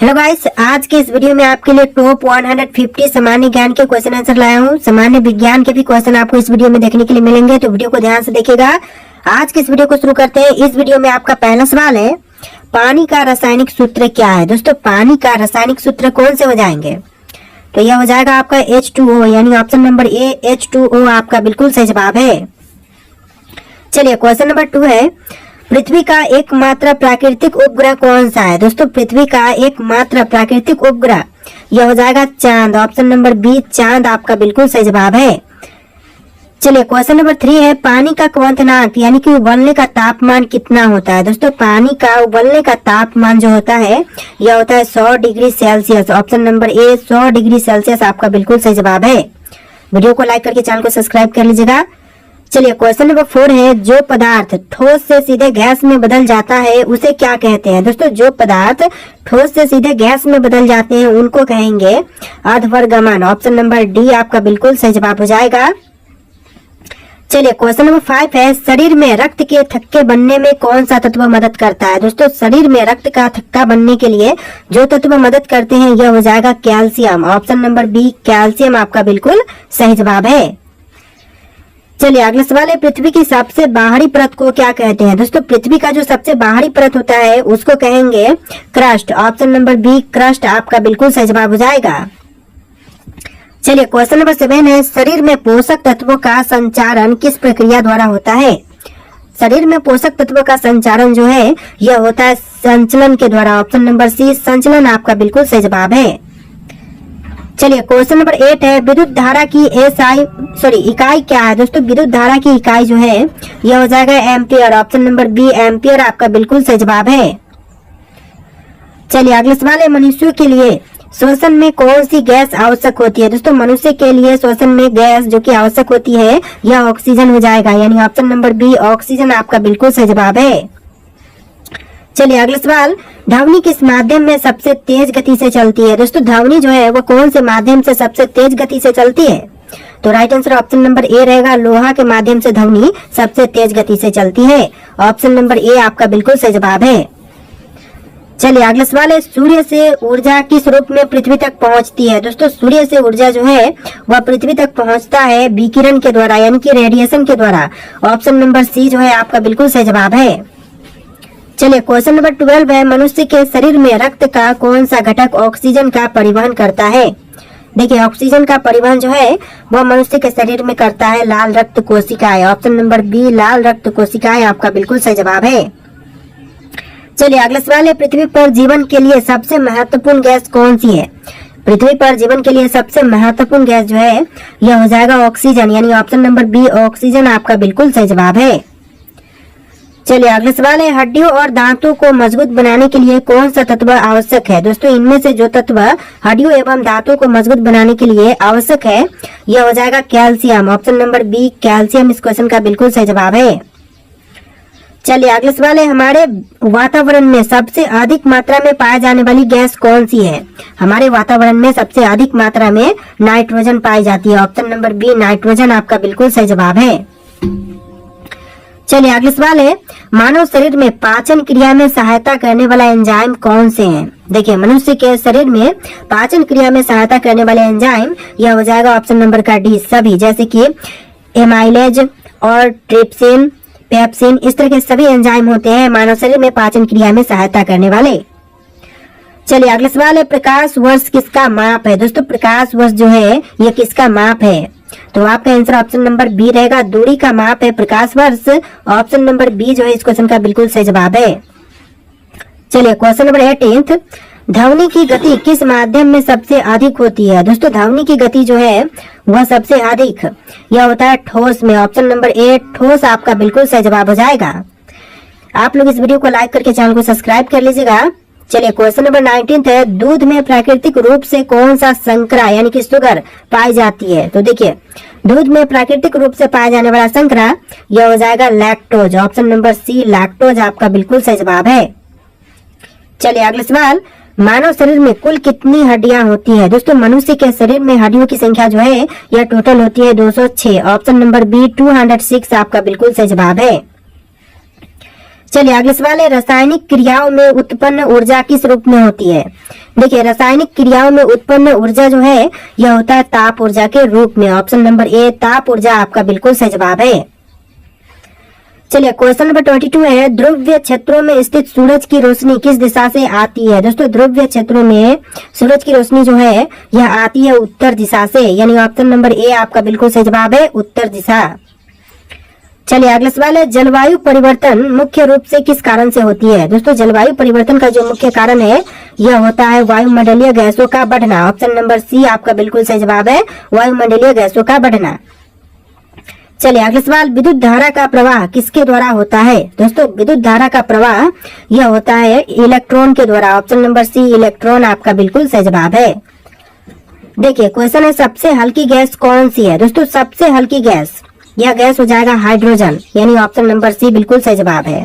Hello guys, आज के इस वीडियो में आपके लिए टॉप 150 सामान्य ज्ञान के क्वेश्चन आंसर लाया हूँ। सामान्य विज्ञान के भी क्वेश्चन आपको इस वीडियो में देखने के लिए मिलेंगे, तो वीडियो को ध्यान से देखिएगा। आज के इस वीडियो को शुरू करते हैं। इस वीडियो में आपका पहला सवाल है, पानी का रासायनिक सूत्र क्या है। दोस्तों, पानी का रासायनिक सूत्र कौन से हो जाएंगे? तो यह हो जाएगा आपका H2O, यानी ऑप्शन नंबर ए H2O आपका बिल्कुल सही जवाब है। चलिए, क्वेश्चन नंबर 2 है, पृथ्वी का एकमात्र प्राकृतिक उपग्रह कौन सा है? दोस्तों, पृथ्वी का एकमात्र प्राकृतिक उपग्रह यह हो जाएगा चांद। ऑप्शन नंबर बी चांद आपका बिल्कुल सही जवाब है। चलिए, क्वेश्चन नंबर 3 है, पानी का क्वथनांक यानी कि उबलने का तापमान कितना होता है? दोस्तों, पानी का उबलने का तापमान जो होता है यह होता है 100 degree Celsius. Option number A 100 degree Celsius आपका बिल्कुल सही जवाब है। वीडियो को लाइक करके चैनल को सब्सक्राइब कर लीजिएगा। चलिए, क्वेश्चन नंबर 4 है, जो पदार्थ ठोस से सीधे गैस में बदल जाता है उसे क्या कहते हैं? दोस्तों, जो पदार्थ ठोस से सीधे गैस में बदल जाते हैं उनको कहेंगे अधवर्गमन। ऑप्शन नंबर डी आपका बिल्कुल सही जवाब हो जाएगा। चलिए, क्वेश्चन नंबर 5 है, शरीर में रक्त के थक्के बनने में कौन सा तत्व मदद करता है? दोस्तों, शरीर में रक्त का थक्का बनने के लिए जो तत्व मदद करते हैं यह हो जाएगा calcium. Option number B calcium आपका बिल्कुल सही जवाब है। चलिए, अगला सवाल है, पृथ्वी की सबसे बाहरी परत को क्या कहते हैं? दोस्तों, पृथ्वी का जो सबसे बाहरी परत होता है उसको कहेंगे crust. Option number B crust आपका बिल्कुल सही जवाब हो जाएगा। चलिए, क्वेश्चन नंबर 7 है, शरीर में पोषक तत्वों का संचारण किस प्रक्रिया द्वारा होता है? शरीर में पोषक तत्वों का संचारण जो है यह होता है संचलन के द्वारा। ऑप्शन नंबर सी संचलन आपका बिल्कुल सही जवाब है। चलिए, क्वेश्चन नंबर 8 है, विद्युत धारा की इकाई क्या है? दोस्तों, विद्युत धारा की इकाई जो है यह हो जाएगा ampere. Option number B ampere आपका बिल्कुल सही जवाब है। चलिए, अगला सवाल है, मनुष्यों के लिए श्वसन में कौन सी गैस आवश्यक होती है? दोस्तों, मनुष्य के लिए श्वसन में गैस जो कि आवश्यक होती है यह ऑक्सीजन हो जाएगा, यानी ऑप्शन नंबर बी ऑक्सीजन आपका बिल्कुल सही जवाब है। चलिए, अगला सवाल, ध्वनि किस माध्यम में सबसे तेज गति से चलती है? दोस्तों, ध्वनि जो है वो कौन से माध्यम से सबसे तेज गति से चलती है? तो right answer option number A रहेगा, लोहा के माध्यम से ध्वनि सबसे तेज गति से चलती है। ऑप्शन नंबर ए आपका बिल्कुल सही जवाब है। चलिए, अगला सवाल है, सूर्य से ऊर्जा किस रूप में पृथ्वी तक पहुंचती है? दोस्तों, सूर्य से ऊर्जा जो है वह पृथ्वी तक पहुंचता है विकिरण के द्वारा, यानी कि रेडिएशन के द्वारा। ऑप्शन नंबर सी जो है आपका बिल्कुल सही जवाब है। चलिए, क्वेश्चन नंबर 12 है, मनुष्य के शरीर में रक्त का कौन सा घटक ऑक्सीजन का परिवहन करता है? देखिए, ऑक्सीजन का परिवहन जो है वह मनुष्य के शरीर में करता है लाल रक्त कोशिकाएं। ऑप्शन नंबर बी लाल रक्त कोशिकाएं आपका बिल्कुल सही जवाब है। चलिए, अगला सवाल है, पृथ्वी पर जीवन के लिए सबसे महत्वपूर्ण गैस कौन सी है? पृथ्वी पर जीवन के लिए सबसे महत्वपूर्ण गैस जो है यह हो जाएगा ऑक्सीजन, यानी ऑप्शन नंबर बी ऑक्सीजन आपका बिल्कुल सही जवाब है। चलिए, अगला सवाल है, हड्डियों और दांतों को मजबूत बनाने के लिए कौन सा तत्व आवश्यक है? दोस्तों, इनमें से जो तत्व हड्डियों एवं दांतों को मजबूत बनाने के लिए आवश्यक है यह हो जाएगा calcium. Option number B calcium इस क्वेश्चन का बिल्कुल सही जवाब है। चलिए, अगला सवाल है, हमारे वातावरण में सबसे अधिक मात्रा में पाई जाने वाली गैस कौन सी है? हमारे वातावरण में सबसे अधिक मात्रा में नाइट्रोजन पाई जाती है। ऑप्शन नंबर बी नाइट्रोजन आपका बिल्कुल सही जवाब है। चलिए, अगला सवाल है, मानव शरीर में पाचन क्रिया में सहायता करने वाला एंजाइम कौन से हैं? देखिए, मनुष्य के शरीर में पाचन क्रिया में सहायता करने वाले एंजाइम यह हो जाएगा ऑप्शन नंबर का डी सभी, जैसे कि एमाइलेज और ट्रिप्सिन पेप्सिन, इस तरह के सभी एंजाइम होते हैं मानव शरीर में पाचन क्रिया में सहायता करने वाले। चलिए, अगला सवाल है, प्रकाश वर्ष किसका माप है? दोस्तों, प्रकाश वर्ष जो है ये किसका माप है? तो आपका आंसर ऑप्शन नंबर बी रहेगा, दूरी का माप है प्रकाश वर्ष। ऑप्शन नंबर बी जो है इस क्वेश्चन का बिल्कुल सही जवाब है। चलिए, क्वेश्चन नंबर 18, ध्वनि की गति किस माध्यम में सबसे अधिक होती है? दोस्तों, ध्वनि की गति जो है वह सबसे अधिक यह होता है ठोस में। ऑप्शन नंबर ए ठोस आपका बिल्कुल सही जवाब हो जाएगा। आप लोग इस वीडियो को लाइक करके चैनल को सब्सक्राइब कर लीजिएगा। चलिए, क्वेश्चन नंबर 19 है, दूध में प्राकृतिक रूप से कौन सा संकरा यानी कि शुगर पाई जाती है? तो देखिए, दूध में प्राकृतिक रूप से पाया जाने वाला संकरा यह हो जाएगा lactose. Option number C lactose आपका बिल्कुल सही जवाब है। चलिए, अगला सवाल, मानव शरीर में कुल कितनी हड्डियां होती है? दोस्तों, मनुष्य के शरीर में हड्डियों की संख्या जो है यह टोटल होती है 206। ऑप्शन नंबर बी 206 आपका बिल्कुल सही जवाब है। चलिए अगले सवाल है, रासायनिक क्रियाओं में उत्पन्न ऊर्जा किस रूप में होती है? देखिए रासायनिक क्रियाओं में उत्पन्न ऊर्जा जो है यह होता है ताप ऊर्जा के रूप में। ऑप्शन नंबर ए ताप ऊर्जा आपका बिल्कुल सही जवाब है। चलिए क्वेश्चन नंबर 22 है, ध्रुवीय क्षेत्रों में स्थित सूरज की रोशनी किस दिशा से आती है? दोस्तों ध्रुवीय क्षेत्रों में सूरज की रोशनी जो है यह आती है उत्तर दिशा से, यानी ऑप्शन नंबर ए आपका बिल्कुल सही जवाब है, उत्तर दिशा। चलिए अगला सवाल है, जलवायु परिवर्तन मुख्य रूप से किस कारण से होती है? दोस्तों जलवायु परिवर्तन का जो मुख्य कारण है यह होता है वायुमंडलीय गैसों का बढ़ना। ऑप्शन नंबर सी आपका बिल्कुल सही जवाब है, वायुमंडलीय गैसों का बढ़ना। चलिए अगला सवाल, विद्युत धारा का प्रवाह किसके द्वारा होता है? दोस्तों विद्युत धारा का प्रवाह यह होता है इलेक्ट्रॉन के द्वारा। ऑप्शन नंबर सी इलेक्ट्रॉन आपका बिल्कुल सही जवाब है। देखिए क्वेश्चन है, सबसे हल्की गैस कौन सी है? दोस्तों सबसे हल्की गैस, यह गैस हो जाएगा हाइड्रोजन, यानी ऑप्शन नंबर सी बिल्कुल सही जवाब है।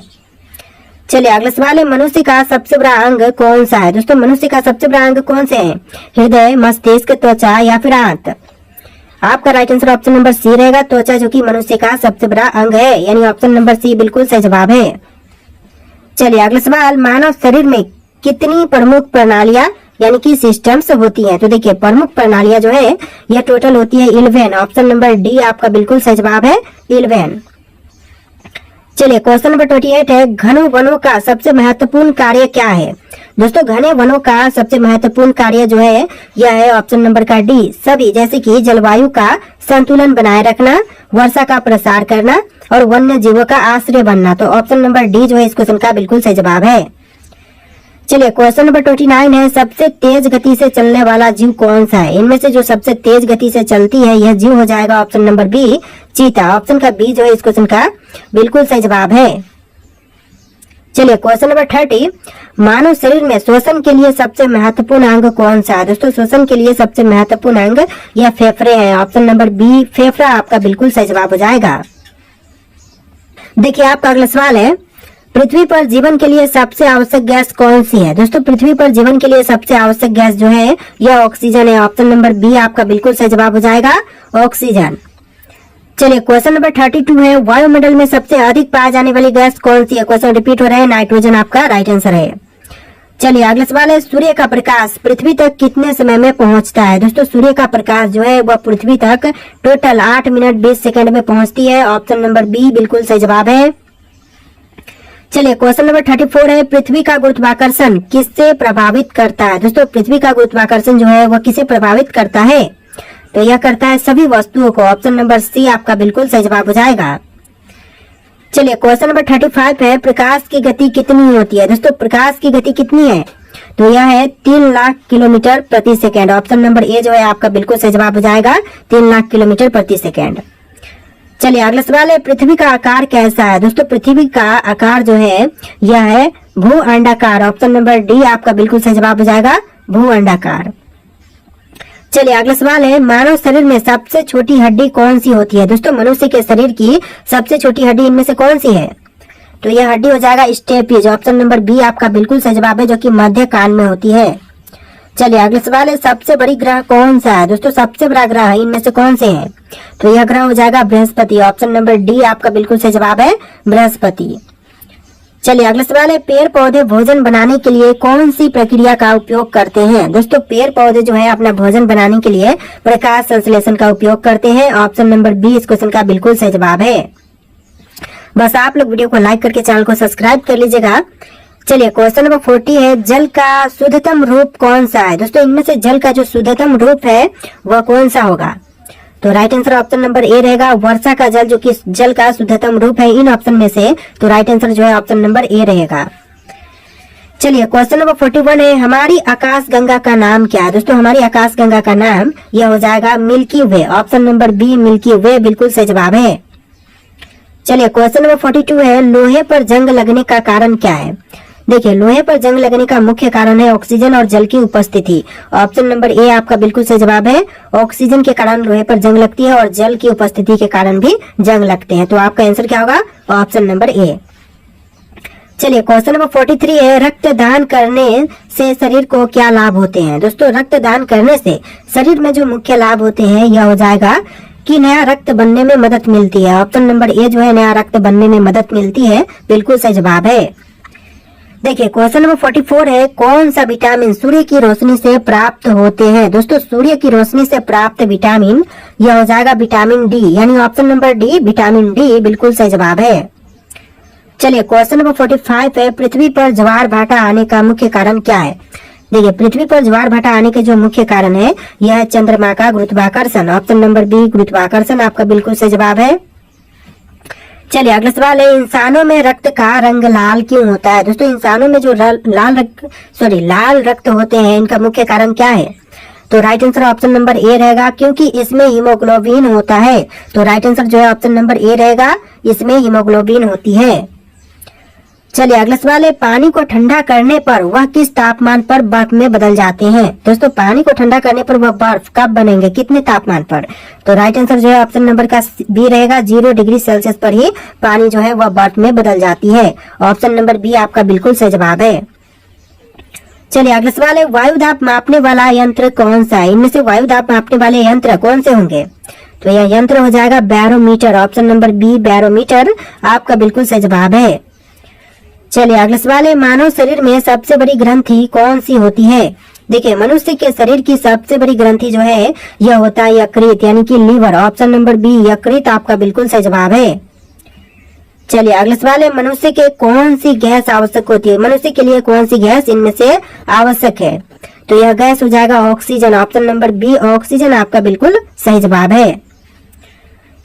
चलिए अगला सवाल है, मनुष्य का सबसे बड़ा अंग कौन सा है? दोस्तों मनुष्य का सबसे बड़ा अंग कौन से है? हृदय, मस्तिष्क, त्वचा या फिर आंत? आपका right answer option number C रहेगा, त्वचा, जो कि मनुष्य का सबसे बड़ा अंग है, यानी ऑप्शन नंबर सी बिल्कुल सही जवाब है। चलिए अगला सवाल, मानव शरीर में कितनी प्रमुख प्रणालियां यानी कि सिस्टम्स होती हैं? तो देखिए प्रमुख प्रणालियां जो है यह टोटल होती है 11। ऑप्शन नंबर डी आपका बिल्कुल सही जवाब है, 11। चलिए क्वेश्चन नंबर 28 है, घने वनों का सबसे महत्वपूर्ण कार्य क्या है? दोस्तों घने वनों का सबसे महत्वपूर्ण कार्य जो है यह है ऑप्शन नंबर का डी, सभी, जैसे कि जलवायु का संतुलन बनाए रखना, वर्षा का प्रसार करना और वन्य जीवों का आश्रय बनना। तो ऑप्शन नंबर डी जो है इस क्वेश्चन का बिल्कुल सही जवाब है। चलिए क्वेश्चन नंबर 29 है, सबसे तेज गति से चलने वाला जीव कौन सा है? इनमें से जो सबसे तेज गति से चलती है यह जीव हो जाएगा ऑप्शन नंबर बी, चीता। ऑप्शन का बी जो है इस क्वेश्चन का बिल्कुल सही जवाब है। चलिए क्वेश्चन नंबर 30, मानव शरीर में श्वसन के लिए सबसे महत्वपूर्ण अंग कौन सा है? दोस्तों श्वसन के लिए सबसे महत्वपूर्ण अंग यह फेफड़े हैं। ऑप्शन नंबर बी फेफड़ा आपका बिल्कुल सही जवाब हो जाएगा। देखिए आपका अगला सवाल है, पृथ्वी पर जीवन के लिए सबसे आवश्यक गैस कौन सी है? दोस्तों पृथ्वी पर जीवन के लिए सबसे आवश्यक गैस जो है यह ऑक्सीजन है। ऑप्शन नंबर बी आपका बिल्कुल सही जवाब हो जाएगा, ऑक्सीजन। चलिए क्वेश्चन नंबर 32 है, वायुमंडल में सबसे अधिक पाई जाने वाली गैस कौन सी है? क्वेश्चन रिपीट हो रहा है, नाइट्रोजन आपका राइट आंसर है। चलिए अगला सवाल है, सूर्य का प्रकाश पृथ्वी तक कितने समय में पहुंचता है? दोस्तों सूर्य का प्रकाश जो है वह पृथ्वी तक टोटल 8 मिनट 20 सेकंड में पहुंचती है। ऑप्शन नंबर बी बिल्कुल सही जवाब है। चलिए क्वेश्चन नंबर 34 है, पृथ्वी का गुरुत्वाकर्षण किससे प्रभावित करता है? दोस्तों पृथ्वी का गुरुत्वाकर्षण जो है वह किसे प्रभावित करता है? तो यह करता है सभी वस्तुओं को। ऑप्शन नंबर सी आपका बिल्कुल सही जवाब हो जाएगा। चलिए क्वेश्चन नंबर 35 है, प्रकाश की गति कितनी होती है? दोस्तों प्रकाश की गति कितनी है? तो यह है 3 लाख किलोमीटर प्रति सेकेंड। ऑप्शन नंबर ए जो है आपका बिल्कुल सही जवाब हो जाएगा, 3 लाख किलोमीटर प्रति सेकेंड। चलिए अगला सवाल है, पृथ्वी का आकार कैसा है? दोस्तों पृथ्वी का आकार जो है यह है भू अंडाकार। ऑप्शन नंबर डी आपका बिल्कुल सही जवाब हो जाएगा, भू अंडाकार। चलिए अगला सवाल है, मानव शरीर में सबसे छोटी हड्डी कौन सी होती है? दोस्तों मनुष्य के शरीर की सबसे छोटी हड्डी इनमें से कौन सी है? तो यह हड्डी हो जाएगा स्टेपीज। ऑप्शन नंबर बी आपका बिल्कुल सही जवाब है, जो कि मध्य कान में होती है। चलिए अगला सवाल है, सबसे बड़ी ग्रह कौन सा है? दोस्तों सबसे बड़ा ग्रह इनमें से कौन से है? तो यह ग्रह हो जाएगा बृहस्पति। ऑप्शन नंबर डी आपका बिल्कुल सही जवाब है, बृहस्पति। चलिए अगला सवाल है, पेड़ पौधे भोजन बनाने के लिए कौन सी प्रक्रिया का उपयोग करते हैं? दोस्तों पेड़ पौधे जो है अपना भोजन बनाने के लिए प्रकाश संश्लेषण का उपयोग करते हैं। ऑप्शन नंबर बी इस क्वेश्चन का बिल्कुल सही जवाब है। बस आप लोग वीडियो को लाइक करके चैनल को सब्सक्राइब कर लीजिएगा। चलिए क्वेश्चन नंबर 40 है, जल का शुद्धतम रूप कौन सा है? दोस्तों इनमें से जल का जो शुद्धतम रूप है वह कौन सा होगा? तो right answer option number A रहेगा, वर्षा का जल, जो कि जल का शुद्धतम रूप है इन ऑप्शन में से। तो राइट आंसर जो है ऑप्शन नंबर ए रहेगा। चलिए क्वेश्चन नंबर 41 है, हमारी आकाश गंगा का नाम क्या है? दोस्तों हमारी आकाश गंगा का नाम यह हो जाएगा मिल्की वे। ऑप्शन नंबर बी मिल्की वे बिल्कुल सही जवाब है। चलिए क्वेश्चन नंबर 42 है, लोहे पर जंग लगने का कारण क्या है? देखिए लोहे पर जंग लगने का मुख्य कारण है ऑक्सीजन और जल की उपस्थिति। ऑप्शन नंबर ए आपका बिल्कुल सही जवाब है, ऑक्सीजन के कारण लोहे पर जंग लगती है और जल की उपस्थिति के कारण भी जंग लगते हैं। तो आपका आंसर क्या होगा? Option number A. चलिए क्वेश्चन नंबर 43 है, रक्तदान करने से शरीर को क्या लाभ होते हैं? दोस्तों रक्तदान करने से शरीर में जो मुख्य लाभ होते हैं यह हो जाएगा कि नया रक्त बनने में मदद मिलती है। ऑप्शन नंबर ए जो है नया रक्त बनने में मदद मिलती है, बिल्कुल सही जवाब है। देखिए क्वेश्चन नंबर 44 है, कौन सा विटामिन सूर्य की रोशनी से प्राप्त होते हैं। दोस्तों सूर्य की रोशनी से प्राप्त विटामिन यह हो जाएगा विटामिन डी, यानी option number D vitamin D बिल्कुल सही जवाब है। चलिए क्वेश्चन नंबर 45 है, पृथ्वी पर ज्वार भाटा आने का मुख्य कारण क्या है। देखिए पृथ्वी पर ज्वार भाटा आने के जो मुख्य कारण है यह है चंद्रमा का गुरुत्वाकर्षण। ऑप्शन नंबर बी गुरुत्वाकर्षण आपका बिल्कुल सही जवाब है। चलिए अगला सवाल है, इंसानों में रक्त का रंग लाल क्यों होता है। दोस्तों इंसानों में जो लाल रक्त होते हैं इनका मुख्य कारण क्या है। तो right answer option number A रहेगा, क्योंकि इसमें हीमोग्लोबिन होता है। तो राइट आंसर जो है ऑप्शन नंबर ए रहेगा, इसमें हीमोग्लोबिन होती है। चलिए अगला सवाल है, पानी को ठंडा करने पर वह किस तापमान पर बर्फ में बदल जाते हैं। दोस्तों पानी को ठंडा करने पर वह बर्फ कब बनेंगे, कितने तापमान पर। तो राइट आंसर जो है ऑप्शन नंबर का बी रहेगा, 0 डिग्री सेल्सियस पर ही पानी जो है वह बर्फ में बदल जाती है। ऑप्शन नंबर बी आपका बिल्कुल सही जवाब है। चलिए अगला सवाल है, वायु दाब मापने वाला यंत्र कौन सा है। इनमें से वायु दाब मापने वाले यंत्र कौन से होंगे। तो यह यंत्र हो जाएगा barometer. Option number B barometer आपका बिल्कुल सही जवाब है। चलिए अगला सवाल है, मानव शरीर में सबसे बड़ी ग्रंथि कौन सी होती है। देखिए मनुष्य के शरीर की सबसे बड़ी ग्रंथि जो है यह होता है यकृत, यानी कि लीवर। ऑप्शन नंबर बी यकृत आपका बिल्कुल सही जवाब है। चलिए अगला सवाल है, मनुष्य के कौन सी गैस आवश्यक होती है। मनुष्य के लिए कौन सी गैस इनमें से आवश्यक है। तो यह गैस हो जाएगा oxygen. Option number B oxygen आपका बिल्कुल सही जवाब है।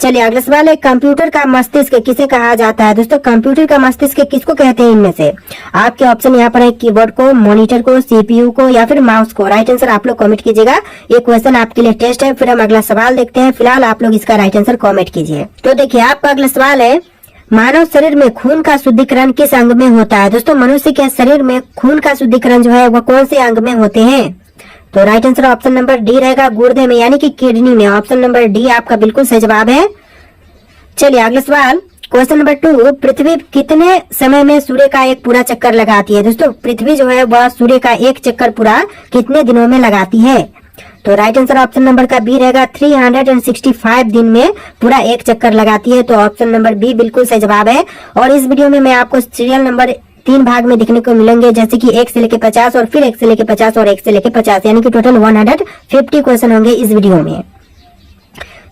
चलिए अगला सवाल है, कंप्यूटर का मस्तिष्क किसे कहा जाता है। दोस्तों कंप्यूटर का मस्तिष्क किसको कहते हैं। इनमें से आपके ऑप्शन यहाँ पर है कीबोर्ड को, मॉनिटर को, सीपीयू को या फिर माउस को। राइट आंसर आप लोग कमेंट कीजिएगा। ये क्वेश्चन आपके लिए टेस्ट है, फिर हम अगला सवाल देखते हैं। फिलहाल आप लोग इसका राइट आंसर कमेंट कीजिए। तो देखिए आपका अगला सवाल है, मानव शरीर में खून का शुद्धिकरण किस अंग में होता है। दोस्तों मनुष्य के शरीर में खून का शुद्धिकरण जो है वह कौन से अंग में होते हैं। तो right answer option number D रहेगा, गुर्दे में, यानी कि किडनी में। ऑप्शन नंबर डी आपका बिल्कुल सही जवाब है। चलिए अगला सवाल क्वेश्चन नंबर 2, पृथ्वी कितने समय में सूर्य का एक पूरा चक्कर लगाती है। दोस्तों पृथ्वी जो है वह सूर्य का एक चक्कर पूरा कितने दिनों में लगाती है। तो राइट आंसर ऑप्शन नंबर का बी रहेगा, 365 दिन में पूरा एक चक्कर लगाती है। तो ऑप्शन नंबर बी बिल्कुल सही जवाब है। और इस वीडियो में मैं आपको सीरियल नंबर 3 भाग में दिखने को मिलेंगे, जैसे कि 1 से लेके 50 और फिर 1 से लेके 50 और 1 से लेके 50, यानी कि टोटल 150 क्वेश्चन होंगे इस वीडियो में।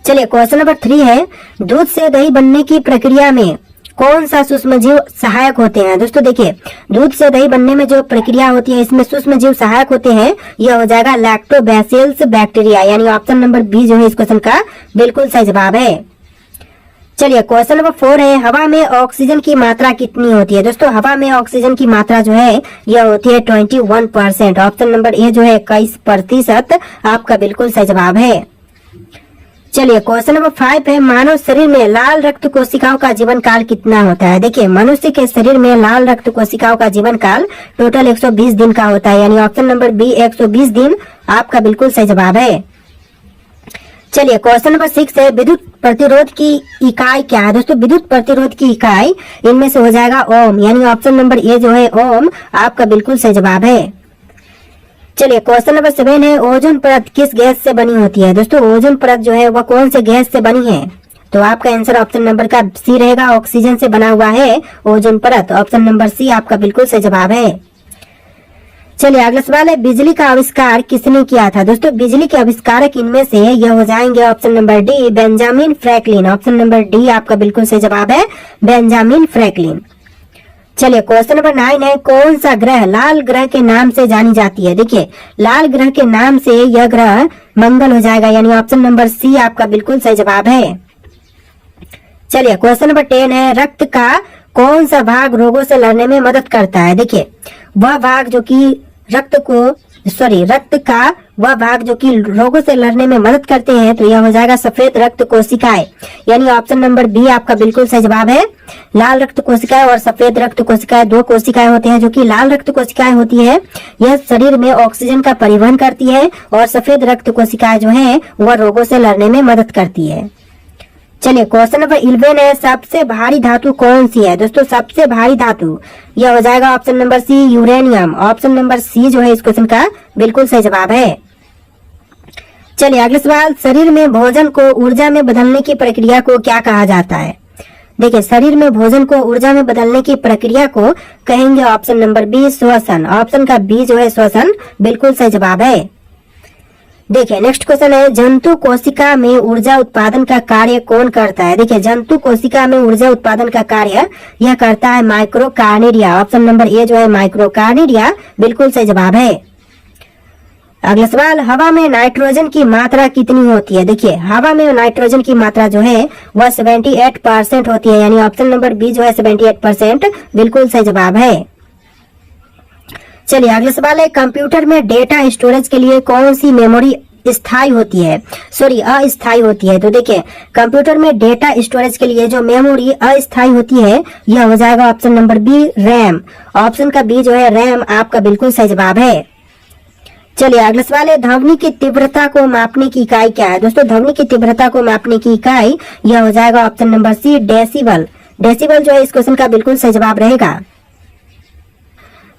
चलिए क्वेश्चन नंबर 3 है, दूध से दही बनने की प्रक्रिया में कौन सा सूक्ष्म जीव सहायक होते हैं। दोस्तों देखिए दूध से दही बनने में जो प्रक्रिया होती है इसमें सूक्ष्म जीव सहायक होते हैं। यह हो जाएगा लैक्टोबैसिलस बैक्टीरिया, यानी ऑप्शन नंबर बी जो है इस क्वेश्चन का बिल्कुल सही जवाब है। चलिए क्वेश्चन नंबर 4 है, हवा में ऑक्सीजन की मात्रा कितनी होती है। दोस्तों हवा में ऑक्सीजन की मात्रा जो है यह होती है 21%। ऑप्शन नंबर ए जो है 21% आपका बिल्कुल सही जवाब है। चलिए क्वेश्चन नंबर 5 है, मानव शरीर में लाल रक्त कोशिकाओं का जीवन काल कितना होता है। देखिए मनुष्य के शरीर में लाल रक्त कोशिकाओं का जीवन काल टोटल 120 दिन का होता है, यानी ऑप्शन नंबर बी 120 दिन आपका बिल्कुल सही जवाब है। चलिए क्वेश्चन नंबर 6 है, विद्युत प्रतिरोध की इकाई क्या है। दोस्तों विद्युत प्रतिरोध की इकाई इनमें से हो जाएगा ओम, यानी ऑप्शन नंबर ए जो है ओम आपका बिल्कुल सही जवाब है। चलिए क्वेश्चन नंबर 7 है, ओजोन परत किस गैस से बनी होती है। दोस्तों ओजोन परत जो है वह कौन से गैस से बनी है। तो आपका आंसर ऑप्शन नंबर का सी रहेगा, ऑक्सीजन से बना हुआ है ओजोन परत। ऑप्शन नंबर सी आपका बिल्कुल सही जवाब है। चलिए अगला सवाल है, बिजली का आविष्कार किसने किया था। दोस्तों बिजली के आविष्कारक इनमें से यह हो जाएंगे option number D Benjamin Franklin. Option number D आपका बिल्कुल सही जवाब है, बेंजामिन फ्रैंकलिन। चलिए क्वेश्चन नंबर 9 है, कौन सा ग्रह लाल ग्रह के नाम से जानी जाती है। देखिए लाल ग्रह के नाम से यह ग्रह मंगल हो जाएगा, यानी ऑप्शन नंबर सी आपका बिल्कुल सही जवाब है। चलिए क्वेश्चन नंबर 10 है, रक्त का कौन सा भाग रोगों से लड़ने में मदद करता है। देखिए वह भाग जो कि रक्त का वह भाग जो कि रोगों से लड़ने में मदद करते हैं, तो यह हो जाएगा सफेद रक्त कोशिकाएं, यानी ऑप्शन नंबर बी आपका बिल्कुल सही जवाब है। लाल रक्त कोशिकाएं और सफेद रक्त कोशिकाएं दो कोशिकाएं होते हैं। जो कि लाल रक्त कोशिकाएं होती है यह शरीर में ऑक्सीजन का परिवहन करती है, और सफेद रक्त कोशिकाएं जो है वह रोगों से लड़ने में मदद करती है। चलिए क्वेश्चन नंबर 11 है, सबसे भारी धातु कौन सी है। दोस्तों सबसे भारी धातु यह हो जाएगा option number C uranium. Option number C जो है इस क्वेश्चन का बिल्कुल सही जवाब है। चलिए अगला सवाल, शरीर में भोजन को ऊर्जा में बदलने की प्रक्रिया को क्या कहा जाता है? देखिए, शरीर में भोजन को ऊर्जा में बदलने की प्रक्रिया को कहेंगे ऑप्शन नंबर बी श्वसन। ऑप्शन का बी जो है श्वसन बिल्कुल सही जवाब है। देखिए नेक्स्ट क्वेश्चन है, जंतु कोशिका में ऊर्जा उत्पादन का कार्य कौन करता है? देखिए, जंतु कोशिका में ऊर्जा उत्पादन का कार्य यह करता है माइक्रोकार्निडिया। ऑप्शन नंबर ए जो है माइक्रोकार्निडिया बिल्कुल सही जवाब है। अगला सवाल, हवा में नाइट्रोजन की मात्रा कितनी होती है? देखिए, हवा में नाइट्रोजन की मात्रा जो है वह 78% होती है, यानी ऑप्शन नंबर बी जो है 78% बिल्कुल सही जवाब है। चलिए अगला सवाल है, कंप्यूटर में डेटा स्टोरेज के लिए कौन सी मेमोरी स्थायी होती है, सॉरी अस्थायी होती है? तो देखिए, कंप्यूटर में डेटा स्टोरेज के लिए जो मेमोरी अस्थायी होती है यह हो जाएगा option number B RAM. Option का बी जो है रैम आपका बिल्कुल सही जवाब है। चलिए अगला सवाल है, ध्वनि की तीव्रता को मापने की इकाई क्या है? दोस्तों, ध्वनि की तीव्रता को मापने की इकाई यह हो जाएगा option number C decibel. Decibel जो है इस क्वेश्चन का बिल्कुल सही जवाब रहेगा।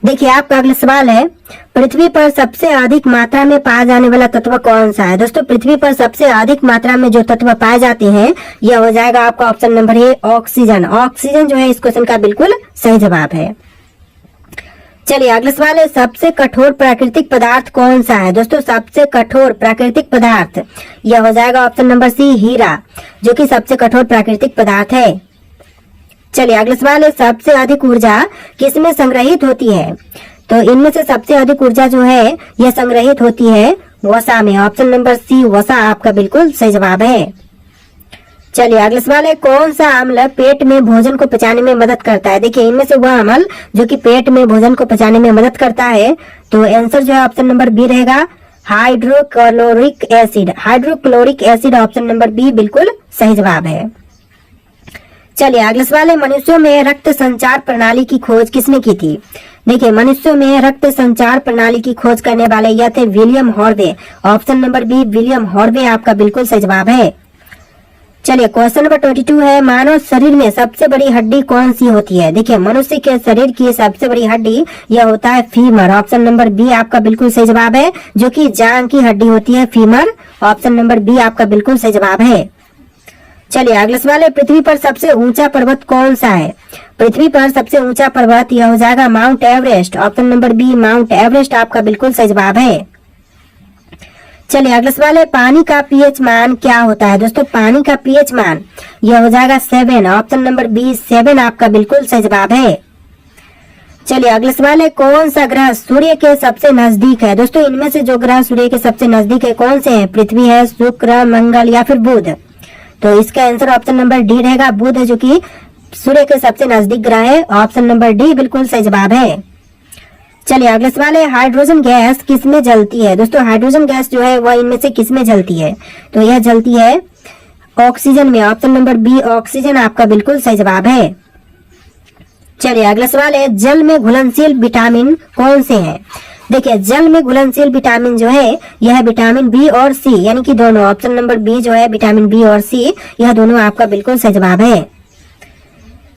देखिए आपका अगला सवाल है, पृथ्वी पर सबसे अधिक मात्रा में पाया जाने वाला तत्व कौन सा है? दोस्तों, पृथ्वी पर सबसे अधिक मात्रा में जो तत्व पाए जाते हैं यह हो जाएगा आपका option number A oxygen. Oxygen जो है इस क्वेश्चन का बिल्कुल सही जवाब है। चलिए अगला सवाल है, सबसे कठोर प्राकृतिक पदार्थ कौन सा है? दोस्तों, सबसे कठोर प्राकृतिक पदार्थ यह हो जाएगा ऑप्शन नंबर सी हीरा, जो कि सबसे कठोर प्राकृतिक पदार्थ है। चलिए अगला सवाल है, सबसे अधिक ऊर्जा किसमें संग्रहित होती है? तो इनमें से सबसे अधिक ऊर्जा जो है यह संग्रहित होती है वसा में। ऑप्शन नंबर सी वसा आपका बिल्कुल सही जवाब है। चलिए अगला सवाल है, कौन सा अम्ल पेट में भोजन को पचाने में मदद करता है? देखिए, इनमें से वह अम्ल जो कि पेट में भोजन को पचाने में मदद करता है, तो आंसर जो है ऑप्शन नंबर बी रहेगा hydrochloric acid. Hydrochloric acid option number B बिल्कुल सही जवाब है। चलिए अगला सवाल है, मनुष्यों में रक्त संचार प्रणाली की खोज किसने की थी? देखिए, मनुष्यों में रक्त संचार प्रणाली की खोज करने वाले यह थे William Harvey. Option number B William Harvey आपका बिल्कुल सही जवाब है। चलिए क्वेश्चन नंबर 22 है, मानव शरीर में सबसे बड़ी हड्डी कौन सी होती है? देखिए, मनुष्य के शरीर की सबसे बड़ी हड्डी यह होता है फीमर। ऑप्शन नंबर बी आपका बिल्कुल सही जवाब है, जो कि जांघ की हड्डी होती है फीमर। ऑप्शन नंबर बी आपका बिल्कुल सही जवाब है। चलिए अगला सवाल है, पृथ्वी पर सबसे ऊंचा पर्वत कौन सा है? पृथ्वी पर सबसे ऊंचा पर्वत यह हो जाएगा Mount Everest. Option number B Mount Everest आपका बिल्कुल सही जवाब है। चलिए अगला सवाल है, पानी का पीएच मान क्या होता है? दोस्तों, पानी का पीएच मान यह हो जाएगा 7। ऑप्शन नंबर बी 7 आपका बिल्कुल सही जवाब है। चलिए अगला सवाल है, कौन सा ग्रह सूर्य के सबसे नजदीक है? दोस्तों, इनमें से जो ग्रह सूर्य के सबसे नजदीक है कौन से हैं? पृथ्वी है, शुक्र, मंगल या फिर बुध? तो इसका आंसर ऑप्शन नंबर डी रहेगा, बुध, जो कि सूर्य के सबसे नजदीक ग्रह है। ऑप्शन नंबर डी बिल्कुल सही जवाब है। चलिए अगला सवाल है, हाइड्रोजन गैस किसमें जलती है? दोस्तों, हाइड्रोजन गैस जो है वह इनमें से किसमें जलती है? तो यह जलती है ऑक्सीजन में। ऑप्शन नंबर बी ऑक्सीजन आपका बिल्कुल सही जवाब है। चलिए अगला सवाल है, जल में घुलनशील विटामिन कौन से हैं? देखिए, जल में घुलनशील विटामिन जो है यह विटामिन बी और सी, यानी कि दोनों। ऑप्शन नंबर बी जो है विटामिन बी और सी, यह दोनों आपका बिल्कुल सही जवाब है।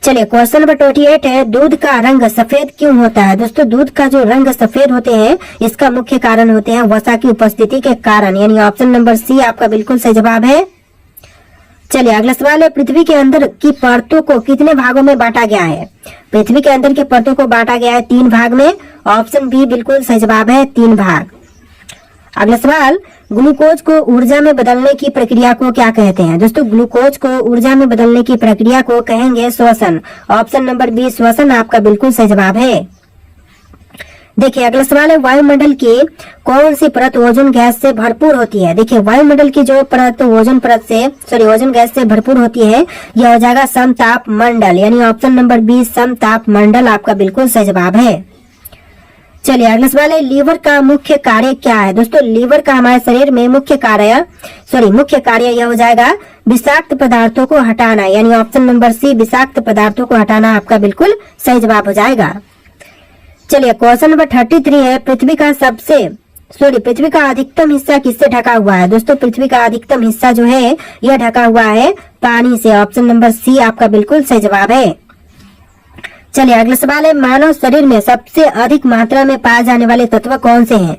चलिए क्वेश्चन नंबर 28 है, दूध का रंग सफेद क्यों होता है? दोस्तों, दूध का जो रंग सफेद होते हैं इसका मुख्य कारण होते हैं वसा की उपस्थिति के कारण, यानी ऑप्शन नंबर सी आपका बिल्कुल सही जवाब है। चलिए अगला सवाल है, पृथ्वी के अंदर की परतों को कितने भागों में बांटा गया है? पृथ्वी के अंदर की परतों को बांटा गया है 3 भाग में। ऑप्शन बी बिल्कुल सही जवाब है, 3 भाग। अगला सवाल, ग्लूकोज को ऊर्जा में बदलने की प्रक्रिया को क्या कहते हैं? दोस्तों, ग्लूकोज को ऊर्जा में बदलने की प्रक्रिया को कहेंगे श्वसन। ऑप्शन नंबर बी श्वसन आपका बिल्कुल सही जवाब है। देखिए अगला सवाल है, वायुमंडल की कौन सी परत ओजोन गैस से भरपूर होती है? देखिए, वायुमंडल की जो परत ओजोन गैस से भरपूर होती है यह हो जाएगा समताप मंडल, यानी ऑप्शन नंबर बी समताप मंडल आपका बिल्कुल सही जवाब है। चलिए अगला सवाल है, लीवर का मुख्य कार्य क्या है? दोस्तों, लीवर का हमारे शरीर में मुख्य कार्य यह हो जाएगा विषाक्त पदार्थों को हटाना, यानी ऑप्शन नंबर सी विषाक्त पदार्थों को हटाना आपका बिल्कुल सही जवाब हो जाएगा। चलिए क्वेश्चन नंबर 33 है, पृथ्वी का अधिकतम हिस्सा किससे ढका हुआ है? दोस्तों, पृथ्वी का अधिकतम हिस्सा जो है यह ढका हुआ है पानी से। ऑप्शन नंबर सी आपका बिल्कुल सही जवाब है। चलिए अगला सवाल है, मानव शरीर में सबसे अधिक मात्रा में पाए जाने वाले तत्व कौन से हैं?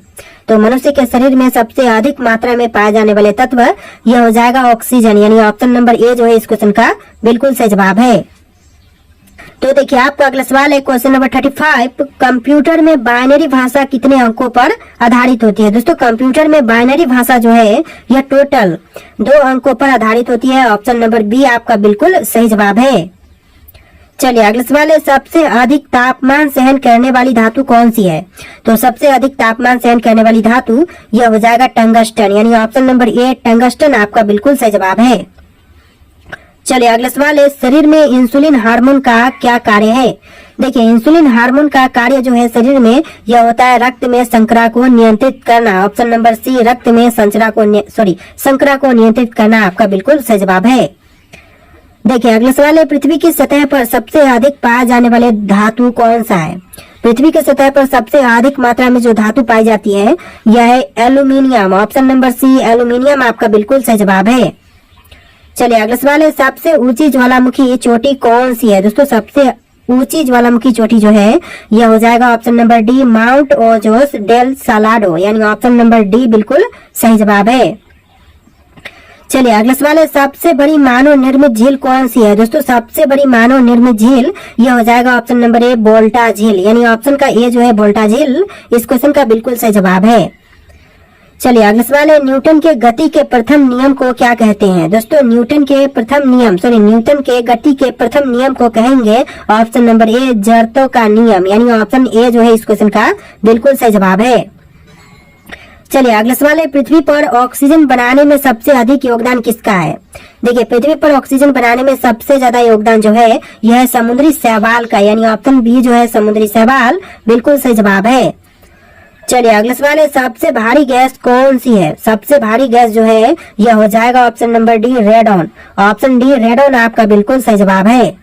तो मनुष्य के शरीर में सबसे अधिक मात्रा में पाए जाने वाले तत्व यह हो जाएगा ऑक्सीजन, यानी ऑप्शन नंबर ए जो है इस क्वेश्चन का बिल्कुल सही जवाब है। तो देखिए आपका अगला सवाल है क्वेश्चन नंबर 35। कंप्यूटर में बाइनरी भाषा कितने अंकों पर आधारित होती है? दोस्तों कंप्यूटर में बाइनरी भाषा जो है यह टोटल 2 अंकों पर आधारित होती है। ऑप्शन नंबर बी आपका बिल्कुल सही जवाब है। चलिए अगला सवाल है, सबसे अधिक तापमान सहन करने वाली धातु कौन सी है? तो सबसे अधिक तापमान सहन करने वाली धातु यह हो जाएगा टंगस्टन, यानी ऑप्शन नंबर ए टंगस्टन आपका बिल्कुल सही जवाब है। चलिए अगला सवाल है, शरीर में इंसुलिन हार्मोन का क्या कार्य है? देखिए इंसुलिन हार्मोन का कार्य जो है शरीर में यह होता है रक्त में शर्करा को नियंत्रित करना। ऑप्शन नंबर सी रक्त में शर्करा को नियंत्रित करना आपका बिल्कुल सही जवाब है। देखिए अगला सवाल है, पृथ्वी की सतह पर सबसे अधिक पाए जाने वाले धातु कौन सा है? पृथ्वी की सतह पर सबसे अधिक मात्रा में जो धातु पाई जाती है यह है aluminium. Option number C aluminium आपका बिल्कुल सही जवाब है। चलिए अगला सवाल है, सबसे ऊंची ज्वालामुखी चोटी कौन सी है? दोस्तों सबसे ऊंची ज्वालामुखी चोटी जो है यह हो जाएगा option number D Mount Ojos del Salado, यानी ऑप्शन नंबर डी बिल्कुल सही जवाब है। चलिए अगला सवाल है, सबसे बड़ी मानव निर्मित झील कौन सी है? दोस्तों सबसे बड़ी मानव निर्मित झील यह हो जाएगा ऑप्शन नंबर ए बोल्टा झील, यानी ऑप्शन का ए जो है बोल्टा झील इस क्वेश्चन का बिल्कुल सही जवाब है। चलिए अगला सवाल है, न्यूटन के गति के प्रथम नियम को क्या कहते हैं? दोस्तों न्यूटन के गति के प्रथम नियम को कहेंगे ऑप्शन नंबर ए जड़त्व का नियम, यानी ऑप्शन ए जो है इस क्वेश्चन का बिल्कुल सही जवाब है। चलिए अगला सवाल है, पृथ्वी पर ऑक्सीजन बनाने में सबसे अधिक योगदान किसका है? देखिए पृथ्वी पर ऑक्सीजन बनाने में सबसे ज्यादा योगदान जो है यह समुद्री शैवाल का, यानी ऑप्शन बी जो है समुद्री शैवाल बिल्कुल सही जवाब है। चलिए अगला सवाल है, सबसे भारी गैस कौन सी है? सबसे भारी गैस जो है यह हो जाएगा option number D radon. Option D radon आपका बिल्कुल सही जवाब है।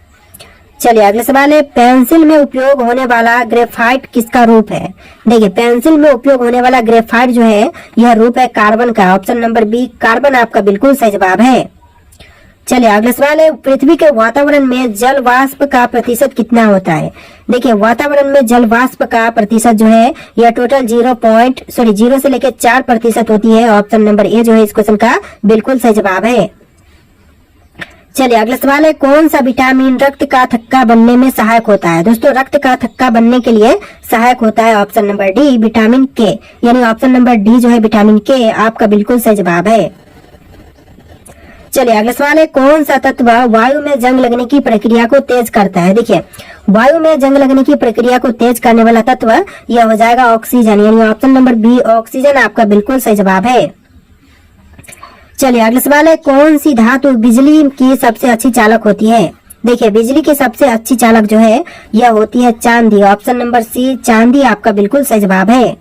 चलिए अगला सवाल है, पेंसिल में उपयोग होने वाला ग्रेफाइट किसका रूप है? देखिए पेंसिल में उपयोग होने वाला ग्रेफाइट जो है यह रूप है कार्बन का। ऑप्शन नंबर बी कार्बन आपका बिल्कुल सही जवाब है। चलिए अगला सवाल है, पृथ्वी के वातावरण में जल वाष्प का प्रतिशत कितना होता है? देखिए वातावरण में जल वाष्प का प्रतिशत जो है यह टोटल 0 से लेकर 4% होती है। ऑप्शन नंबर ए जो है इस क्वेश्चन का बिल्कुल सही जवाब है। चलिए अगला सवाल है, कौन सा विटामिन रक्त का थक्का बनने में सहायक होता है? दोस्तों रक्त का थक्का बनने के लिए सहायक होता है ऑप्शन नंबर डी विटामिन के, यानी ऑप्शन नंबर डी जो है विटामिन के आपका बिल्कुल सही जवाब है। चलिए अगला सवाल है, कौन सा तत्व वायु में जंग लगने की प्रक्रिया को तेज करता है? देखिए वायु में जंग लगने की प्रक्रिया को तेज करने वाला तत्व यह हो जाएगा ऑक्सीजन, यानी ऑप्शन नंबर बी ऑक्सीजन आपका बिल्कुल सही जवाब है। चलिए अगला सवाल है, कौन सी धातु बिजली की सबसे अच्छी चालक होती है? देखिए बिजली की सबसे अच्छी चालक जो है यह होती है चांदी। ऑप्शन नंबर सी चांदी आपका बिल्कुल सही जवाब है।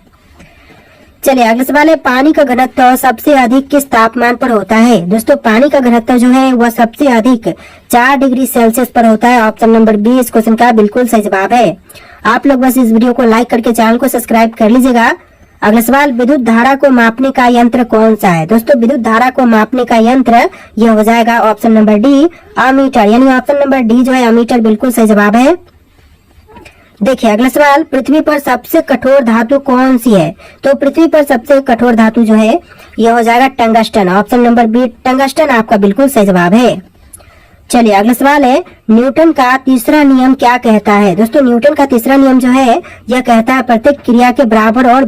चलिए अगला सवाल है, पानी का घनत्व सबसे अधिक किस तापमान पर होता है? दोस्तों पानी का घनत्व जो है वह सबसे अधिक 4 डिग्री सेल्सियस पर होता है। ऑप्शन नंबर बी इस क्वेश्चन का बिल्कुल सही जवाब है। आप लोग बस इस वीडियो को लाइक करके चैनल को सब्सक्राइब कर लीजिएगा। अगला सवाल, विद्युत धारा को मापने का यंत्र कौन सा है? दोस्तों विद्युत धारा को मापने का यंत्र यह हो जाएगा ऑप्शन नंबर डी अमीटर, यानी ऑप्शन नंबर डी जो है अमीटर बिल्कुल सही जवाब है। देखिए अगला सवाल, पृथ्वी पर सबसे कठोर धातु कौन सी है? तो पृथ्वी पर सबसे कठोर धातु जो है यह हो जाएगा tungsten. Option number B tungsten आपका बिल्कुल सही जवाब है। चलिए अगला सवाल है, न्यूटन का तीसरा नियम क्या कहता है? दोस्तों न्यूटन का तीसरा नियम जो है यह कहता है प्रत्येक क्रिया के बराबर और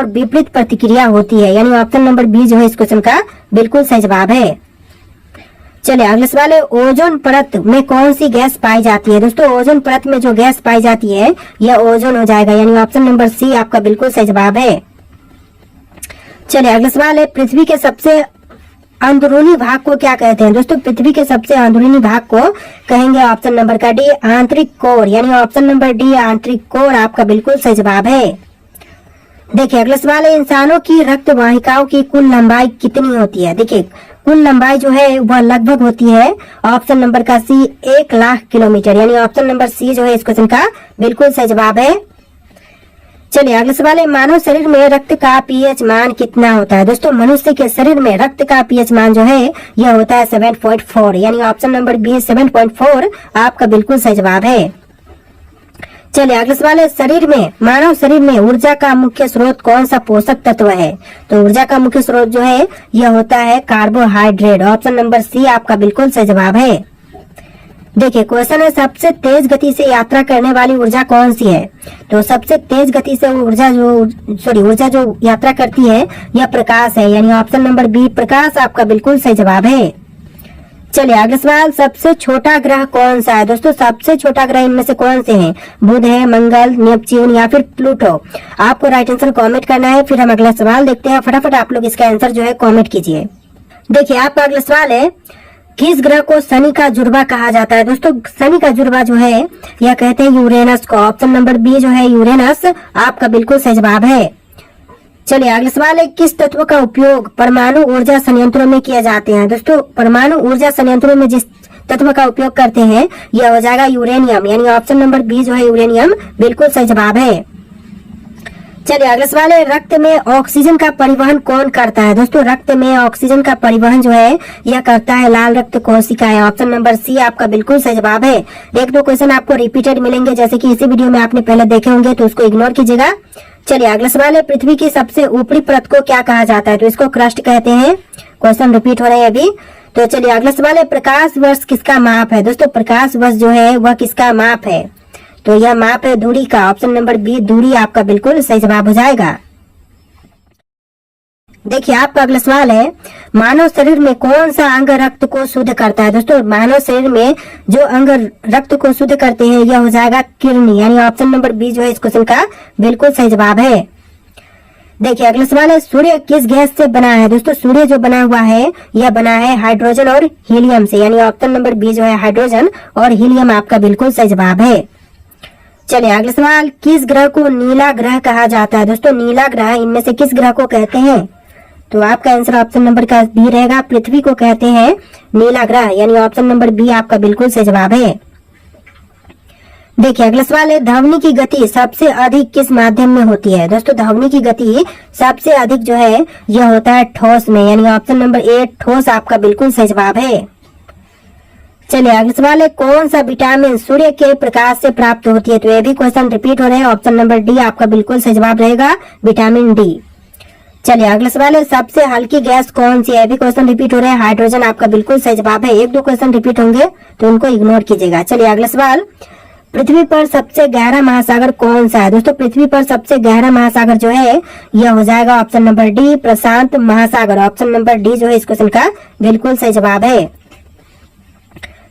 विपरीत प्रतिक्रिया होती है, यानी ऑप्शन नंबर बी जो है इस क्वेश्चन का बिल्कुल सही जवाब है। चलिए अगला सवाल है, ओजोन परत में कौन सी गैस पाई जाती है? दोस्तों ओजोन परत में जो गैस पाई जाती है यह ओजोन हो जाएगा, यानी ऑप्शन नंबर सी आपका बिल्कुल सही जवाब है। चलिए अगला सवाल है, पृथ्वी के सबसे अंदरूनी भाग को क्या कहते हैं? दोस्तों पृथ्वी के सबसे अंदरूनी भाग को कहेंगे ऑप्शन नंबर का डी आंतरिक कोर, यानी ऑप्शन नंबर डी आंतरिक कोर आपका बिल्कुल सही जवाब है। देखिए अगला सवाल है, इंसानों की रक्त वाहिकाओं की कुल लंबाई कितनी होती है? देखिए कुल लंबाई जो है वह लगभग होती है ऑप्शन नंबर का सी 1 लाख किलोमीटर, यानी ऑप्शन नंबर सी जो है इस क्वेश्चन का बिल्कुल सही जवाब है। चलिए अगला सवाल है, मानव शरीर में रक्त का पीएच मान कितना होता है? दोस्तों मनुष्य के शरीर में रक्त का पीएच मान जो है यह होता है 7.4, यानी ऑप्शन नंबर बी 7.4 आपका बिल्कुल सही जवाब है। चलिए अगला सवाल है, शरीर में, मानव शरीर में ऊर्जा का मुख्य स्रोत कौन सा पोषक तत्व है? तो ऊर्जा का मुख्य स्रोत जो है यह होता है कार्बोहाइड्रेट। ऑप्शन नंबर सी आपका बिल्कुल सही जवाब है। देखिए क्वेश्चन है, सबसे तेज गति से यात्रा करने वाली ऊर्जा कौन सी है? तो सबसे तेज गति से ऊर्जा जो यात्रा करती है यह प्रकाश है, यानी ऑप्शन नंबर बी प्रकाश आपका बिल्कुल सही जवाब है। चलिए अगला सवाल, सबसे छोटा ग्रह कौन सा है? दोस्तों सबसे छोटा ग्रह इनमें से कौन से हैं? बुध है, मंगल, नेपच्यून या फिर प्लूटो? आपको राइट आंसर कमेंट करना है। फिर हम अगला सवाल देखते हैं, फटाफट आप लोग इसका आंसर जो है कमेंट कीजिए। देखिए आपका अगला सवाल है, किस ग्रह को शनि का जुड़वा कहा जाता है? दोस्तों शनि का जुड़वा जो है यह कहते हैं यूरेनस को। ऑप्शन नंबर बी जो है यूरेनस आपका बिल्कुल सही जवाब है। चलिए अगला सवाल है, किस तत्व का उपयोग परमाणु ऊर्जा संयंत्रों में किया जाते हैं? दोस्तों परमाणु ऊर्जा संयंत्रों में जिस तत्व का उपयोग करते हैं यह हो जाएगा यूरेनियम, यानी ऑप्शन नंबर बी जो है यूरेनियम बिल्कुल सही जवाब है। चलिए अगला सवाल है, रक्त में ऑक्सीजन का परिवहन कौन करता है? दोस्तों रक्त में ऑक्सीजन का परिवहन जो है यह करता है लाल रक्त कोशिकाएं। ऑप्शन नंबर सी आपका बिल्कुल सही जवाब है। एक दो क्वेश्चन आपको रिपीटेड मिलेंगे, जैसे कि इसी वीडियो में आपने पहले देखे होंगे, तो उसको इग्नोर कीजिएगा। चलिए अगला सवाल है, पृथ्वी की सबसे ऊपरी परत को क्या कहा जाता है? तो इसको क्रस्ट कहते हैं। क्वेश्चन रिपीट हो रहे हैं अभी। तो चलिए अगला सवाल है, प्रकाश वर्ष किसका माप है? दोस्तों प्रकाश वर्ष जो है वह किसका माप है? तो यह माप है दूरी का। ऑप्शन नंबर बी दूरी आपका बिल्कुल सही जवाब हो जाएगा। देखिए आपका अगला सवाल है, मानव शरीर में कौन सा अंग रक्त को शुद्ध करता है? दोस्तों मानव शरीर में जो अंग रक्त को शुद्ध करते हैं यह हो जाएगा किडनी, यानी ऑप्शन नंबर बी जो है इस क्वेश्चन का बिल्कुल सही जवाब है। देखिए अगला सवाल है, सूर्य किस गैस से बना है? दोस्तों सूर्य जो बना हुआ है यह बना है हाइड्रोजन और हीलियम से, यानी ऑप्शन नंबर बी जो है हाइड्रोजन और हीलियम आपका बिल्कुल सही जवाब है। चलिए अगला सवाल, किस ग्रह को नीला ग्रह कहा जाता है? दोस्तों नीला ग्रह इनमें से किस ग्रह को कहते हैं? तो आपका आंसर ऑप्शन नंबर का बी रहेगा, पृथ्वी को कहते हैं नीला ग्रह, यानी ऑप्शन नंबर बी आपका बिल्कुल सही जवाब है। देखिए अगला सवाल है, ध्वनि की गति सबसे अधिक किस माध्यम में होती है? दोस्तों ध्वनि की गति सबसे अधिक जो है यह होता है ठोस में, यानी ऑप्शन नंबर ए ठोस आपका बिल्कुल सही जवाब है। चलिए अगला सवाल है, कौन सा विटामिन सूर्य के प्रकाश से प्राप्त होती है? तो ये भी क्वेश्चन रिपीट हो रहे हैं। ऑप्शन नंबर डी आपका बिल्कुल सही जवाब रहेगा, विटामिन डी। चलिए अगला सवाल है, सबसे हल्की गैस कौन सी है? भी क्वेश्चन रिपीट हो रहे हैं, हाइड्रोजन आपका बिल्कुल सही जवाब है। एक दो क्वेश्चन रिपीट होंगे तो उनको इग्नोर कीजिएगा। चलिए अगला सवाल, पृथ्वी पर सबसे गहरा महासागर कौन सा है? दोस्तों पृथ्वी पर सबसे गहरा महासागर जो है यह हो जाएगा ऑप्शन नंबर डी प्रशांत महासागर। ऑप्शन नंबर डी जो है इस क्वेश्चन का बिल्कुल सही जवाब है।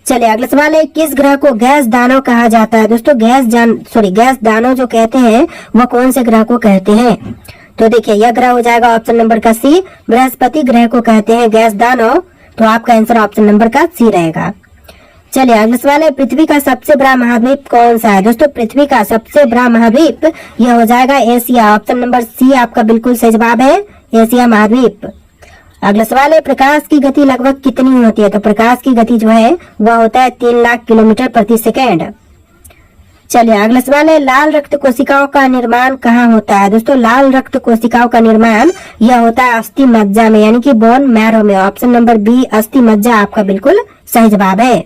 चलिए अगला सवाल है, किस ग्रह को गैस दानव कहा जाता है? दोस्तों गैस दानव जो कहते हैं वह कौन से ग्रह को कहते हैं? तो देखिए यह ग्रह हो जाएगा ऑप्शन नंबर का सी, बृहस्पति ग्रह को कहते हैं गैस दानव। तो आपका आंसर ऑप्शन नंबर का सी रहेगा। चलिए अगला सवाल है, पृथ्वी का सबसे बड़ा महाद्वीप कौन सा है? दोस्तों पृथ्वी का सबसे बड़ा महाद्वीप यह हो जाएगा एशिया। ऑप्शन नंबर सी आपका बिल्कुल सही जवाब है, एशिया महाद्वीप। अगला सवाल है, प्रकाश की गति लगभग कितनी होती है? तो प्रकाश की गति जो है वह होता है 3 लाख किलोमीटर प्रति सेकेंड। चलिए अगला सवाल है, लाल रक्त कोशिकाओं का निर्माण कहाँ होता है? दोस्तों लाल रक्त कोशिकाओं का निर्माण यह होता है अस्थि मज्जा में, यानी कि बोन मैरो में। ऑप्शन नंबर बी अस्थि मज्जा आपका बिल्कुल सही जवाब है।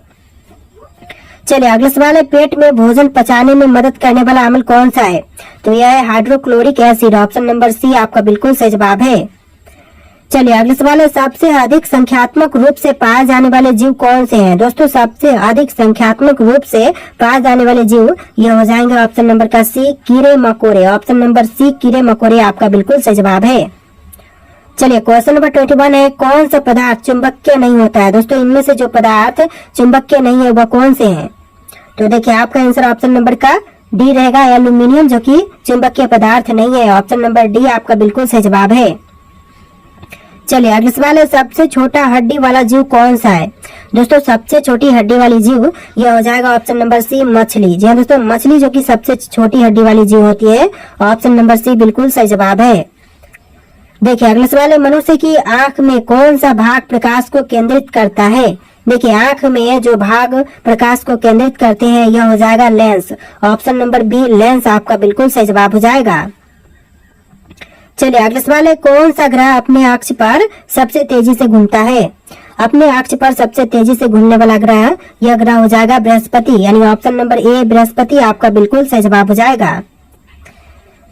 चलिए अगला सवाल है, पेट में भोजन पचाने में मदद करने वाला अम्ल कौन सा है? तो यह है hydrochloric acid. Option number C आपका बिल्कुल सही जवाब है। चलिए अगला सवाल है, सबसे अधिक संख्यात्मक रूप से पाए जाने वाले जीव कौन से हैं? दोस्तों सबसे अधिक संख्यात्मक रूप से पाए जाने वाले जीव यह हो जाएंगे ऑप्शन नंबर का सी कीड़े मकोड़े। ऑप्शन नंबर सी कीड़े मकोड़े आपका बिल्कुल सही जवाब है। चलिए क्वेश्चन नंबर 21 है, कौन सा पदार्थ चुंबकीय नहीं होता है? दोस्तों इनमें से जो पदार्थ चुंबकीय नहीं है वह कौन से हैं? तो देखिए आपका आंसर ऑप्शन नंबर का डी रहेगा, एल्यूमिनियम जो कि चुंबकीय पदार्थ नहीं है। ऑप्शन नंबर डी आपका बिल्कुल सही जवाब है। चलिए अगला सवाल है, सबसे छोटा हड्डी वाला जीव कौन सा है? दोस्तों सबसे छोटी हड्डी वाली जीव यह हो जाएगा ऑप्शन नंबर सी मछली। जी हाँ दोस्तों, मछली जो कि सबसे छोटी हड्डी वाली जीव होती है। ऑप्शन नंबर सी बिल्कुल सही जवाब है। देखिए अगला सवाल है, मनुष्य की आंख में कौन सा भाग प्रकाश को केंद्रित करता है? देखिए आंख में जो भाग प्रकाश को केंद्रित करते हैं यह हो जाएगा lens. Option number B lens आपका बिल्कुल सही जवाब हो जाएगा। चलिए अगला सवाल है, कौन सा ग्रह अपने अक्ष पर सबसे तेजी से घूमता है? अपने अक्ष पर सबसे तेजी से घूमने वाला ग्रह, यह ग्रह हो जाएगा बृहस्पति, यानी ऑप्शन नंबर ए बृहस्पति आपका बिल्कुल सही जवाब हो जाएगा।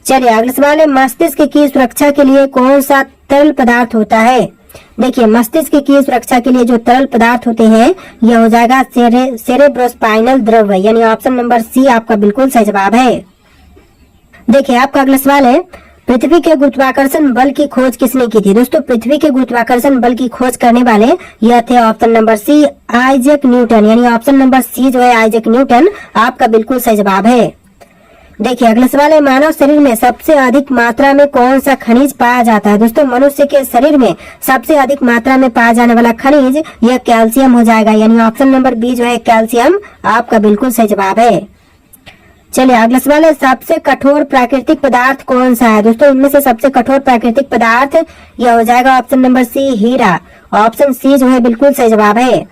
चलिए अगला सवाल है, मस्तिष्क की सुरक्षा के लिए कौन सा तरल पदार्थ होता है? देखिए मस्तिष्क की सुरक्षा के लिए जो तरल पदार्थ होते हैं यह हो जाएगा सेरेब्रोस्पाइनल द्रव, यानी ऑप्शन नंबर सी आपका बिल्कुल सही जवाब है। देखिए आपका अगला सवाल है, पृथ्वी के गुरुत्वाकर्षण बल की खोज किसने की थी? दोस्तों पृथ्वी के गुरुत्वाकर्षण बल की खोज करने वाले यह थे option number C Isaac Newton, यानी ऑप्शन नंबर सी जो है आइजैक न्यूटन आपका बिल्कुल सही जवाब है। देखिए अगला सवाल है, मानव शरीर में सबसे अधिक मात्रा में कौन सा खनिज पाया जाता है? दोस्तों मनुष्य के शरीर में सबसे अधिक मात्रा में पाया जाने वाला खनिज यह कैल्शियम हो जाएगा, यानी ऑप्शन नंबर बी जो है कैल्शियम आपका बिल्कुल सही जवाब है। चलिए अगला सवाल है, सबसे कठोर प्राकृतिक पदार्थ कौन सा है? दोस्तों इनमें से सबसे कठोर प्राकृतिक पदार्थ यह हो जाएगा ऑप्शन नंबर सी हीरा, ऑप्शन सी जो है बिल्कुल सही जवाब है।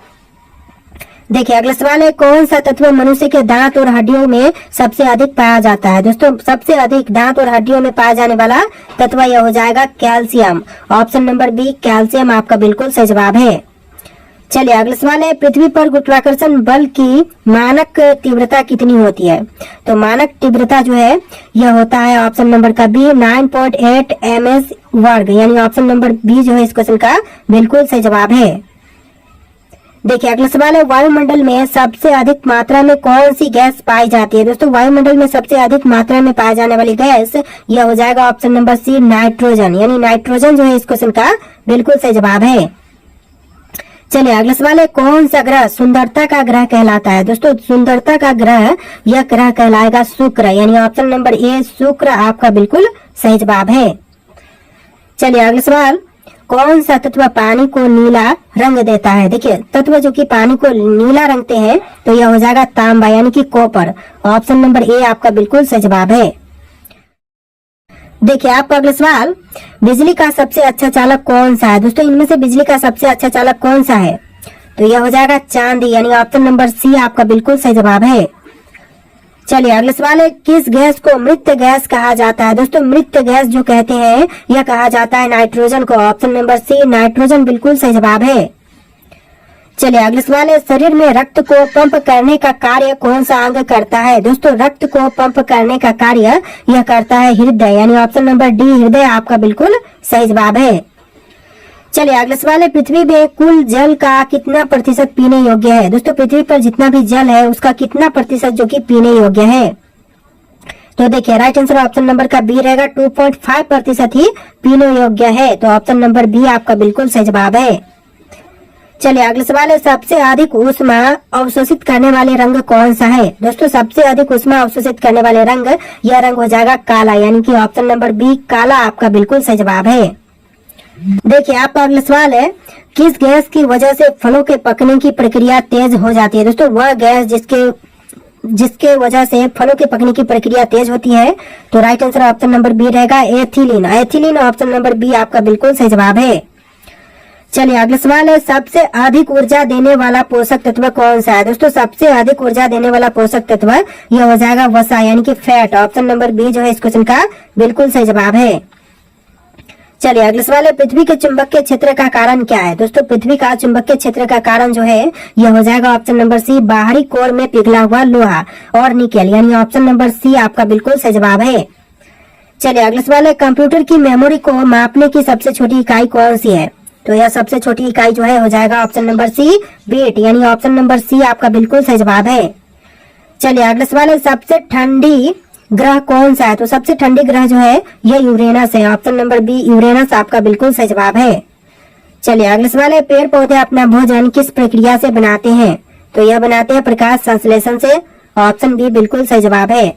देखिए अगला सवाल है, कौन सा तत्व मनुष्य के दांत और हड्डियों में सबसे अधिक पाया जाता है? दोस्तों सबसे अधिक दांत और हड्डियों में पाया जाने वाला तत्व यह हो जाएगा calcium, option number B calcium आपका बिल्कुल सही जवाब है। चलिए अगला सवाल है, पृथ्वी पर गुरुत्वाकर्षण बल की मानक तीव्रता कितनी होती है? तो मानक तीव्रता जो है यह होता है ऑप्शन नंबर का बी 9.8 ms वर्ग, यानी ऑप्शन नंबर बी जो है इस क्वेश्चन का बिल्कुल सही जवाब है। देखिए अगला सवाल है, वायुमंडल में सबसे अधिक मात्रा में कौन सी गैस पाई जाती है? दोस्तों वायुमंडल में सबसे अधिक मात्रा में पाई जाने वाली गैस यह हो जाएगा ऑप्शन नंबर सी नाइट्रोजन, यानी नाइट्रोजन जो है इस क्वेश्चन का बिल्कुल सही जवाब है। चलिए अगला सवाल है, कौन सा ग्रह सुंदरता का ग्रह कहलाता है? दोस्तों सुंदरता का ग्रह यह ग्रह कहलाएगा शुक्र, यानी ऑप्शन नंबर ए शुक्र आपका बिल्कुल सही जवाब है। चलिए अगला सवाल, कौन सा तत्व पानी को नीला रंग देता है? देखिए तत्व जो कि पानी को नीला रंगते हैं तो यह हो जाएगा तांबा, यानी कि कॉपर, ऑप्शन नंबर ए आपका बिल्कुल सही जवाब है। देखिए आपका अगला सवाल, बिजली का सबसे अच्छा चालक कौन सा है? दोस्तों इनमें से बिजली का सबसे अच्छा चालक कौन सा है? तो यह हो जाएगा चांदी, यानी ऑप्शन नंबर सी आपका बिल्कुल सही जवाब है। चलिए अगला सवाल है, किस गैस को मृत गैस कहा जाता है? दोस्तों मृत गैस जो कहते हैं यह कहा जाता है नाइट्रोजन को, ऑप्शन नंबर सी नाइट्रोजन बिल्कुल सही जवाब है। चलिए अगला सवाल है, शरीर में रक्त को पंप करने का कार्य कौन सा अंग करता है? दोस्तों रक्त को पंप करने का कार्य यह करता है हृदय, यानी ऑप्शन नंबर डी हृदय आपका बिल्कुल सही जवाब है। चलिए अगला सवाल है, पृथ्वी में कुल जल का कितना प्रतिशत पीने योग्य है? दोस्तों पृथ्वी पर जितना भी जल है उसका कितना प्रतिशत जो कि पीने योग्य है? तो देखिए राइट आंसर ऑप्शन नंबर का बी रहेगा, 2.5% ही पीने योग्य है, तो ऑप्शन नंबर बी आपका बिल्कुल सही जवाब है। चलिए अगला सवाल है, सबसे अधिक ऊष्मा अवशोषित करने वाले रंग कौन सा है? दोस्तों सबसे अधिक ऊष्मा अवशोषित करने वाले रंग यह रंग हो जाएगा काला, यानी कि ऑप्शन नंबर बी काला आपका बिल्कुल सही जवाब है। देखिए आपका अगला सवाल है, किस गैस की वजह से फलों के पकने की प्रक्रिया तेज हो जाती है? दोस्तों वह गैस जिसके वजह से फलों के पकने की प्रक्रिया तेज होती है, तो right answer option number B रहेगा ethylene, ethylene option number B आपका बिल्कुल सही जवाब है। चलिए अगला सवाल है, सबसे अधिक ऊर्जा देने वाला पोषक तत्व कौन सा है? दोस्तों सबसे अधिक ऊर्जा देने वाला पोषक तत्व यह हो जाएगा वसा, यानी कि फैट, ऑप्शन नंबर बी जो है इस क्वेश्चन का बिल्कुल सही जवाब है। चलिए अगला सवाल है, पृथ्वी के चुंबकीय क्षेत्र का कारण क्या है? दोस्तों पृथ्वी का चुंबकीय क्षेत्र का कारण जो है यह हो जाएगा ऑप्शन नंबर सी बाहरी कोर में पिघला हुआ लोहा और निकेल, यानी ऑप्शन नंबर सी आपका बिल्कुल सही जवाब है। चलिए अगला सवाल है, कंप्यूटर की मेमोरी को मापने की सबसे छोटी इकाई कौन सी है? तो यह सबसे छोटी इकाई जो है हो जाएगा ऑप्शन नंबर सी बीट, यानी ऑप्शन नंबर सी आपका बिल्कुल सही जवाब है। चलिए अगला सवाल है, सबसे ठंडी ग्रह कौन सा है? तो सबसे ठंडी ग्रह जो है यह यूरेनस है, ऑप्शन नंबर बी यूरेनस आपका बिल्कुल सही जवाब है। चलिए अगला सवाल है, पेड़ पौधे अपना भोजन किस प्रक्रिया से बनाते हैं? तो यह बनाते हैं प्रकाश संश्लेषण से, ऑप्शन बी बिल्कुल सही जवाब है।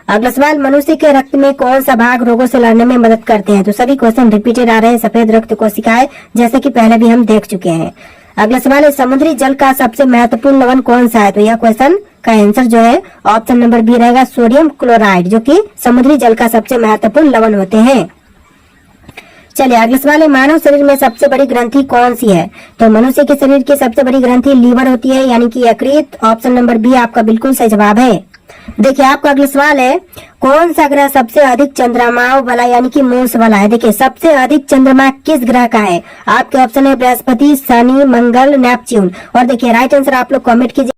अगला सवाल, मनुष्य के रक्त में कौन सा भाग रोगों से लड़ने में मदद करते हैं? तो सभी क्वेश्चन रिपीटेड आ रहे हैं, सफेद रक्त कोशिकाएं, जैसे कि पहले भी हम देख चुके हैं। अगला सवाल है, समुद्री जल का सबसे महत्वपूर्ण लवण कौन सा है? तो यह क्वेश्चन का आंसर जो है ऑप्शन नंबर बी रहेगा सोडियम क्लोराइड, जो कि समुद्री जल का सबसे महत्वपूर्ण लवण होते हैं। चलिए अगला सवाल है, मानव शरीर में सबसे बड़ी ग्रंथि कौन सी है? तो मनुष्य के शरीर की सबसे बड़ी ग्रंथि लीवर होती है, यानी कि यकृत, ऑप्शन नंबर बी आपका बिल्कुल सही जवाब है। देखिए आपका अगला सवाल है, कौन सा ग्रह सबसे अधिक चंद्रमाओं वाला यानी कि मून्स वाला है। देखिए सबसे अधिक चंद्रमा किस ग्रह का है। आपके ऑप्शन है बृहस्पति, शनि, मंगल, नेपच्यून। और देखिए राइट आंसर आप लोग कमेंट कीजिए।